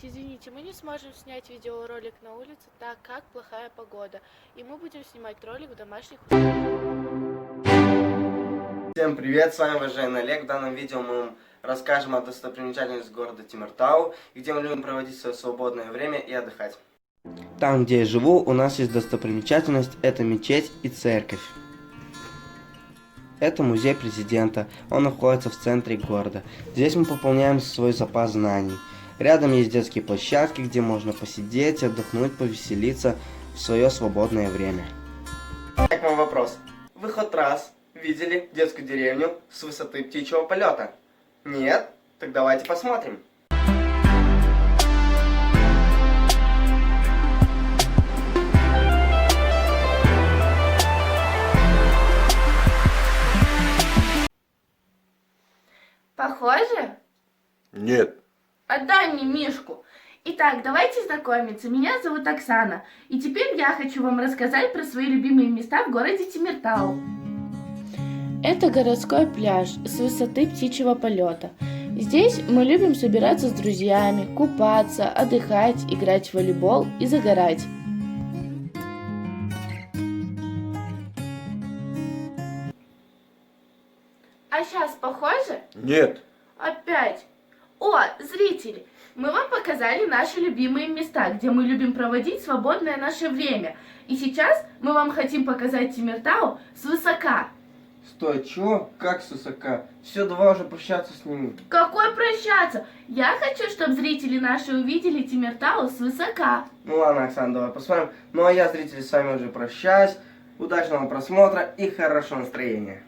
Извините, мы не сможем снять видеоролик на улице, так как плохая погода. И мы будем снимать ролик в домашних условиях. Всем привет, с вами уважаемый Олег. В данном видео мы вам расскажем о достопримечательностях города Темиртау, где мы любим проводить свое свободное время и отдыхать. Там, где я живу, у нас есть достопримечательность, это мечеть и церковь. Это музей президента, он находится в центре города. Здесь мы пополняем свой запас знаний. Рядом есть детские площадки, где можно посидеть, отдохнуть, повеселиться в свое свободное время. Так, вам вопрос. Вы хоть раз видели детскую деревню с высоты птичьего полета? Нет? Так давайте посмотрим. Похоже? Нет. Отдай мне мишку. Итак, давайте знакомиться. Меня зовут Оксана. И теперь я хочу вам рассказать про свои любимые места в городе Темиртау. Это городской пляж с высоты птичьего полета. Здесь мы любим собираться с друзьями, купаться, отдыхать, играть в волейбол и загорать. А сейчас похоже? Нет. Опять. О, зрители, мы вам показали наши любимые места, где мы любим проводить свободное наше время. И сейчас мы вам хотим показать Темиртау свысока. Стой, чё? Как с высока? Все, давай уже прощаться с ними. Какой прощаться? Я хочу, чтобы зрители наши увидели Темиртау свысока. Ну ладно, Оксана, давай посмотрим. Ну а я, зрители, с вами уже прощаюсь. Удачного просмотра и хорошего настроения.